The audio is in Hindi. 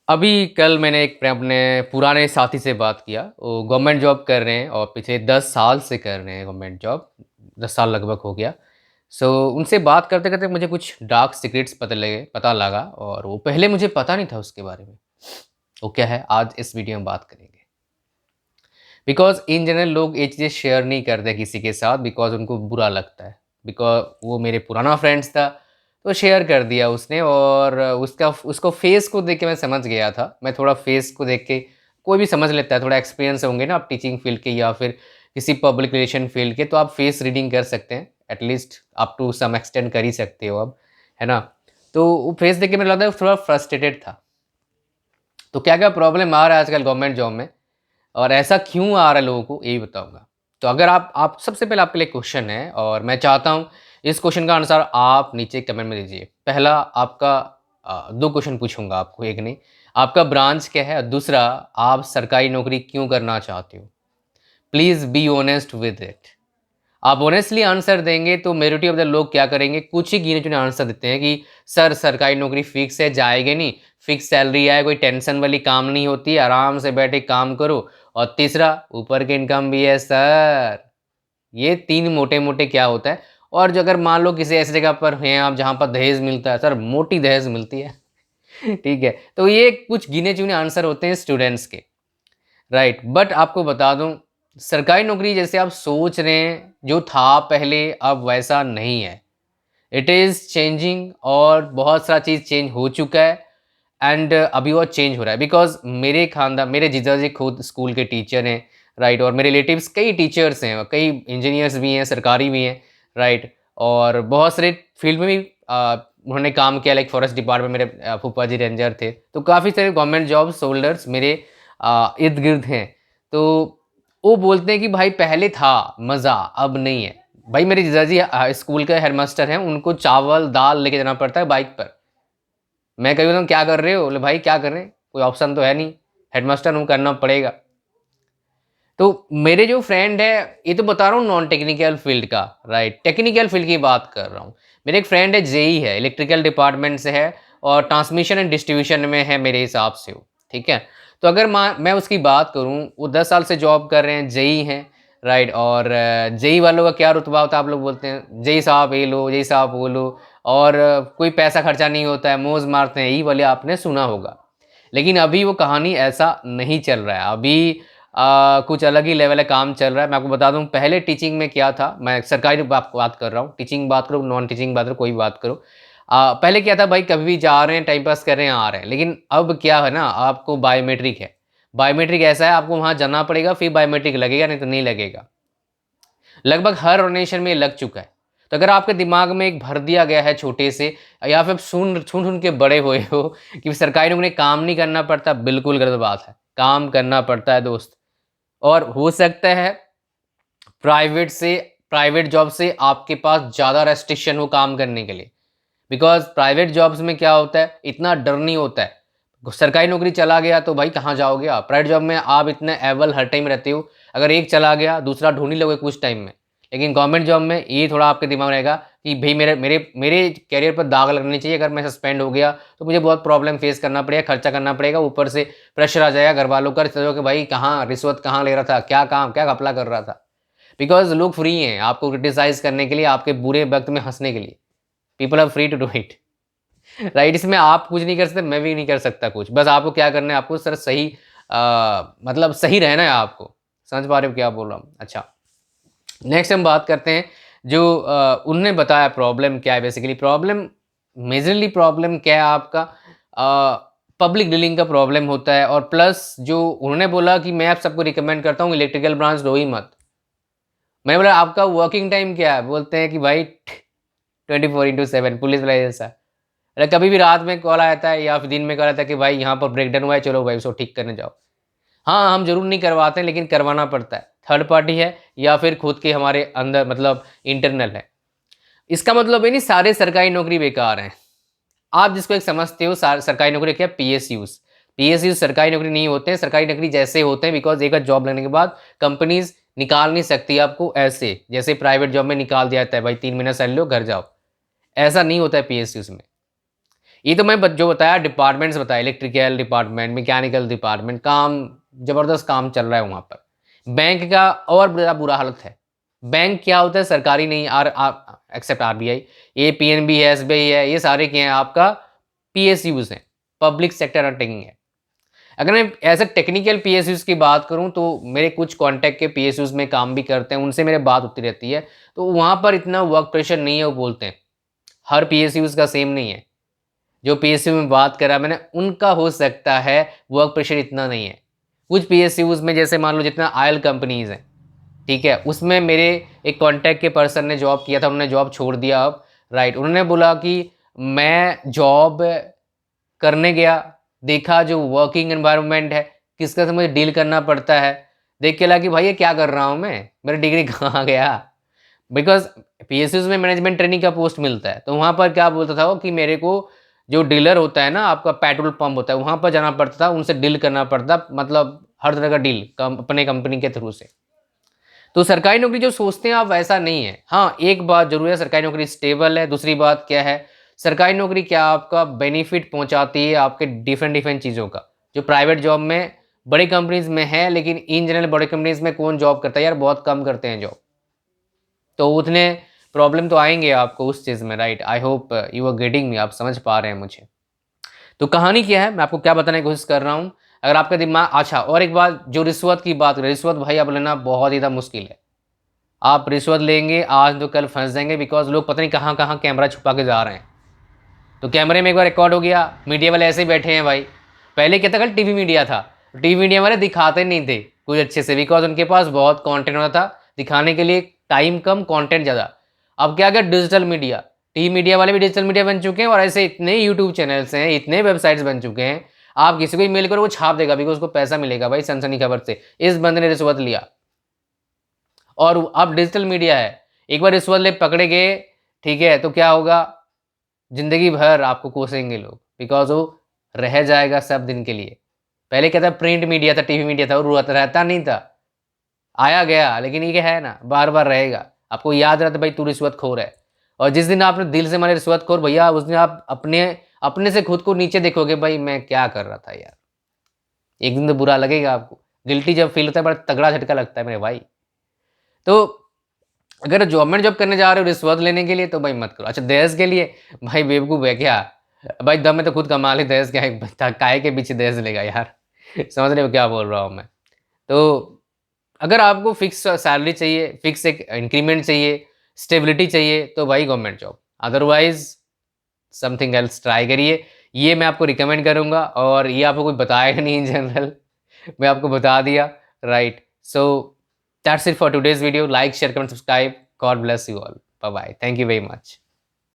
अभी कल मैंने अपने पुराने साथी से बात किया। वो गवर्नमेंट जॉब कर रहे हैं और पिछले 10 साल से कर रहे हैं गवर्नमेंट जॉब। 10 साल लगभग हो गया। सो उनसे बात करते-करते मुझे कुछ डार्क सीक्रेट्स पता लगा और वो पहले मुझे पता नहीं था उसके बारे में। वो क्या है आज इस वीडियो में बात करेंगे। बिकॉज़ इन जनरल लोग ये चीज़ें शेयर नहीं करते किसी के साथ बिकॉज़ उनको बुरा लगता है। बिकॉज़ वो मेरे पुराना फ्रेंड्स था, तो शेयर कर दिया उसने और उसको फेस को देख के मैं समझ गया था। मैं थोड़ा फेस को देख के कोई भी समझ लेता है, थोड़ा एक्सपीरियंस होंगे ना आप टीचिंग फ़ील्ड के या फिर किसी पब्लिक रिलेशन फ़ील्ड के, तो आप फेस रीडिंग कर सकते हैं। At least up to some extent कर ही सकते हो अब, है ना? तो वो फेस देख के मुझे लगा थोड़ा फ्रस्ट्रेटेड था। तो क्या-क्या प्रॉब्लम आ रहा है आजकल गवर्नमेंट जॉब में? और ऐसा क्यों आ रहा है लोगों को, यही बताऊँगा। तो अगर आप सबसे पहले आपके लिए क्वेश्चन है और मैं चाहता हूँ इस क्वेश्चन का आंसर आप नीचे कमेंट में दीजिए। पहला आपका 2 क्वेश्चन पूछूँगा आपको, एक नहीं। आपका ब्रांच क्या है? और दूसरा आप सरकारी नौकरी क्यों करना चाहते हो? Please be honest with it. आप ऑनेस्टली आंसर देंगे तो मेजॉरिटी ऑफ द लोग क्या करेंगे, कुछ ही गिने-चुने आंसर देते हैं कि सर सरकारी नौकरी फिक्स है, जाएँगे नहीं, फिक्स सैलरी है, कोई टेंशन वाली काम नहीं होती, आराम से बैठे काम करो और तीसरा ऊपर की इनकम भी है सर। ये 3 मोटे-मोटे क्या होता है और जो अगर मान लो किसी ऐसी जगह पर हैं आप जहाँ पर दहेज़ मिलता है, सर मोटी दहेज़ मिलती है, ठीक है? तो ये कुछ गिने-चुने आंसर होते हैं स्टूडेंट्स के। राइट, बट आपको बता दूं सरकारी नौकरी जैसे आप सोच रहे हैं जो था पहले अब वैसा नहीं है। इट इज़ चेंजिंग और बहुत सारा चीज़ चेंज हो चुका है एंड अभी और चेंज हो रहा है बिकॉज मेरे खानदान मेरे जीजाजी खुद स्कूल के टीचर हैं। राइट, और मेरे रिलेटिव्स कई टीचर्स हैं और कई इंजीनियर्स भी हैं, सरकारी भी हैं। राइट, और बहुत सारे फील्ड में भी उन्होंने काम किया, लाइक फॉरेस्ट डिपार्टमेंट मेरे फूफा जी रेंजर थे, तो काफ़ी सारे गवर्नमेंट जॉब होल्डर्स मेरे इर्द गिर्द हैं। तो वो बोलते हैं कि भाई पहले था मज़ा, अब नहीं है। भाई मेरे जीजाजी स्कूल के हेडमास्टर हैं, उनको चावल दाल लेके जाना पड़ता है बाइक पर। मैं कभी बोलता हूँ क्या कर रहे हो? बोले भाई क्या कर रहे हैं? कोई ऑप्शन तो है नहीं, हेडमास्टर हूँ करना पड़ेगा। तो मेरे जो फ्रेंड है, ये तो बता रहा हूँ नॉन टेक्निकल फील्ड का, राइट, टेक्निकल फील्ड की बात कर रहा हूँ। मेरे एक फ्रेंड है, जेई है, इलेक्ट्रिकल डिपार्टमेंट से है और ट्रांसमिशन एंड डिस्ट्रीब्यूशन में है मेरे हिसाब से वो, ठीक है। तो अगर मैं उसकी बात करूँ, वो 10 साल से जॉब कर रहे हैं, जेई हैं। राइट, और जेई वालों का क्या रुतबा होता है आप लोग बोलते हैं, जेई साहब ये लो, जेई साहब वो लो, और कोई पैसा खर्चा नहीं होता है, मौज मारते हैं, यही वाले आपने सुना होगा। लेकिन अभी वो कहानी ऐसा नहीं चल रहा है। अभी कुछ अलग ही लेवल है, काम चल रहा है। मैं आपको बता दूँ पहले टीचिंग में क्या था, मैं सरकारी बात कर रहा हूँ, टीचिंग बात करो, नॉन टीचिंग बात करो, कोई भी बात करो। पहले क्या था भाई, कभी भी जा रहे हैं, टाइम पास कर रहे हैं, आ रहे हैं। लेकिन अब क्या है ना, आपको बायोमेट्रिक है। बायोमेट्रिक ऐसा है, आपको वहाँ जाना पड़ेगा, फिर बायोमेट्रिक लगेगा, नहीं तो नहीं लगेगा। लगभग हर ऑर्गेनाइजेशन में ये लग चुका है। तो अगर आपके दिमाग में एक भर दिया गया है छोटे से, या फिर सुन-सुन के बड़े हुए हो कि सरकारी नौकरी में काम नहीं करना पड़ता, बिल्कुल गलत बात है। काम करना पड़ता है दोस्त। और हो सकता है प्राइवेट से प्राइवेट जॉब से आपके पास ज़्यादा रेस्ट्रिक्शन हो काम करने के लिए। बिकॉज़ प्राइवेट जॉब्स में क्या होता है, इतना डर नहीं होता है। सरकारी नौकरी चला गया तो भाई कहाँ जाओगे आप? प्राइवेट जॉब में आप इतने अवेलेबल हर टाइम रहते हो, अगर एक चला गया दूसरा ढूँढ ही लोगे कुछ टाइम में। लेकिन गवर्नमेंट जॉब में ये थोड़ा आपके दिमाग में रहेगा कि भई मेरे मेरे मेरे करियर पर दाग लगनी चाहिए, अगर मैं सस्पेंड हो गया तो मुझे बहुत प्रॉब्लम फेस करना पड़ेगा, खर्चा करना पड़ेगा, ऊपर से प्रेशर आ जाएगा घरवालों का, रिश्तेदारों का, भाई कहाँ रिश्वत कहाँ ले रहा था, क्या काम, क्या घपला कर रहा था। बिकॉज़ लोग फ्री हैं आपको क्रिटिसाइज़ करने के लिए, आपके बुरे वक़्त में हँसने के लिए। People are free to do it. Right, इसमें आप कुछ नहीं कर सकते, मैं भी नहीं कर सकता कुछ। बस आपको क्या करना है, आपको सर सही मतलब सही रहना है आपको। समझ पा रहे हो क्या बोल रहा हूँ? अच्छा, नेक्स्ट हम बात करते हैं जो उन्होंने बताया प्रॉब्लम क्या है। बेसिकली प्रॉब्लम, मेजरली प्रॉब्लम क्या है आपका, पब्लिक डीलिंग का प्रॉब्लम होता है और प्लस जो उन्होंने बोला कि मैं आप सबको रिकमेंड करता हूँ इलेक्ट्रिकल ब्रांच लो ही मत। मैंने बोला आपका वर्किंग टाइम क्या है? बोलते हैं कि भाई 24/7 पुलिस वाला जैसा। अरे कभी भी रात में कॉल आता है या फिर दिन में कॉल आता है कि भाई यहाँ पर ब्रेकडाउन हुआ है, चलो भाई उसको ठीक करने जाओ। हाँ, हम ज़रूर नहीं करवाते हैं लेकिन करवाना पड़ता है। थर्ड पार्टी है या फिर खुद के हमारे अंदर मतलब इंटरनल है। इसका मतलब ये नहीं सारे सरकारी नौकरी बेकार हैं। आप जिसको एक समझते हो सरकारी नौकरी क्या, पीएसयूज़। पीएसयूज़ सरकारी नौकरी नहीं होते हैं, सरकारी नौकरी जैसे होते हैं बिकॉज़ एक बार जॉब लगने के बाद कंपनीज़ निकाल नहीं सकती आपको ऐसे, जैसे प्राइवेट जॉब में निकाल दिया जाता है भाई 3 महीना सैलरी लो घर जाओ। ऐसा नहीं होता है पीएसयूज़ में। ये तो मैं जो बताया डिपार्टमेंट्स बताया, इलेक्ट्रिकल डिपार्टमेंट, मैकेनिकल डिपार्टमेंट, काम ज़बरदस्त काम चल रहा है वहाँ पर। बैंक का और ज़्यादा बुरा हालत है। बैंक क्या होता है, सरकारी नहीं, एक्सेप्ट आरबीआई, ये पीएनबी है, एसबीआई है, ये सारे क्या हैं आपका पीएसयूज़ हैं, पब्लिक सेक्टर अंडरटेकिंग है। अगर मैं एज़ अ टेक्निकल पीएसयूज़ की बात करूँ तो मेरे कुछ कॉन्टैक्ट के पीएसयूज़ में काम भी करते हैं, उनसे मेरे बात होती रहती है, तो वहाँ पर इतना वर्क प्रेशर नहीं है, वो बोलते हैं। हर पीएसयूज़ का सेम नहीं है। जो पीएसयू में बात करा मैंने, उनका हो सकता है वर्क प्रेशर इतना नहीं है। कुछ पीएसयूज़ में जैसे मान लो जितना ऑयल कंपनीज़ हैं, ठीक है? उसमें मेरे एक कॉन्टैक्ट के पर्सन ने जॉब किया था, उन्होंने जॉब छोड़ दिया अब, राइट। उन्होंने बोला कि मैं जॉब करने गया, देखा जो वर्किंग एनवायरनमेंट है, किस तरह से मुझे डील करना पड़ता है, देख के लगा कि भाई ये क्या कर रहा हूँ मैं? मेरा डिग्री कहाँ गया? बिकॉज़ पीएसयूज़ में मैनेजमेंट ट्रेनिंग का पोस्ट मिलता है, तो वहाँ पर क्या बोलता था वो कि मेरे को जो डीलर होता है ना, आपका पेट्रोल पंप होता है, वहाँ पर जाना पड़ता था, उनसे डील करना पड़ता, मतलब हर तरह का डील अपने कंपनी के थ्रू से। तो सरकारी नौकरी जो सोचते हैं आप, वैसा नहीं है। हाँ, एक बात ज़रूर है, सरकारी नौकरी स्टेबल है, दूसरी बात क्या है, सरकारी नौकरी क्या आपका बेनिफिट पहुँचाती है आपके डिफरेंट चीज़ों का, जो प्राइवेट जॉब में बड़ी कंपनीज़ में है, लेकिन इन जनरल बड़ी कंपनीज़ में कौन जॉब करता है यार, बहुत कम करते हैं जॉब। तो उतने प्रॉब्लम तो आएँगे आपको उस चीज़ में, right. I hope you are getting me, आप समझ पा रहे हैं मुझे। तो कहानी क्या है, मैं आपको क्या बताने की कोशिश कर रहा हूँ। अगर आपका दिमाग, अच्छा और एक बात, जो रिश्वत की बात करें, रिश्वत भाई अब लेना बहुत ज़्यादा मुश्किल है। आप रिश्वत लेंगे आज तो कल फँस जाएँगे, बिकॉज़ लोग पता नहीं कहाँ-कहाँ कैमरा छुपा के जा रहे हैं। तो कैमरे में एक बार रिकॉर्ड हो गया, मीडिया वाले ऐसे ही बैठे हैं भाई। पहले क्या था, कल टीवी मीडिया था। टीवी मीडिया वाले दिखाते नहीं थे कुछ अच्छे से, बिकॉज़ उनके पास बहुत कंटेंट होता था, दिखाने के लिए टाइम कम, कंटेंट ज़्यादा। अब क्या आ गया, डिजिटल मीडिया। टीवी मीडिया वाले भी डिजिटल मीडिया बन चुके हैं, और ऐसे इतने यूट्यूब चैनल्स हैं, इतने वेबसाइट्स बन चुके हैं, आप किसी को भी मेल करो वो छाप देगा, बिकॉज़ उसको पैसा मिलेगा भाई सनसनी खबर से। इस बंदे ने रिश्वत लिया। और अब डिजिटल मीडिया है, एक बार रिश्वत ले पकड़े गए, ठीक है, तो क्या होगा, ज़िंदगी भर आपको कोसेंगे लोग, बिकॉज़ वो रह जाएगा सब दिन के लिए। पहले क्या था, प्रिंट मीडिया था, टीवी मीडिया था, वो रहता नहीं था, आया गया, लेकिन ये क्या है ना, बार-बार रहेगा। आपको याद रहता है भाई तू रिश्वतखोर है, और जिस दिन आपने दिल से माने रिश्वतखोर भैया, उस दिन आप अपने अपने से खुद को नीचे देखोगे, भाई मैं क्या कर रहा था यार। एक दिन तो बुरा लगेगा आपको, गिल्टी जब फ़ील होता है, बड़ा तगड़ा झटका लगता है मेरे भाई। तो अगर गवर्नमेंट जॉब करने जा रहे हो रिश्वत लेने के लिए, तो भाई मत करो। अच्छा दहेज के लिए, भाई बेवकूफ़ है क्या? भाई दम है तो खुद कमा ले, दहेज क्या है, काहे के पीछे दहेज लेगा यार। समझ रहे हो क्या बोल रहा हूँ मैं? तो अगर आपको फिक्स सैलरी चाहिए, फिक्स एक इंक्रीमेंट चाहिए, स्टेबिलिटी चाहिए, तो भाई government job. Otherwise something else try करिए। ये मैं आपको रिकमेंड करूँगा, और ये आपको कोई बताएगा नहीं इन जनरल। मैं आपको बता दिया, right. So that's it for today's video. Like, share, comment, subscribe. God bless you all. Bye bye. Thank you very much.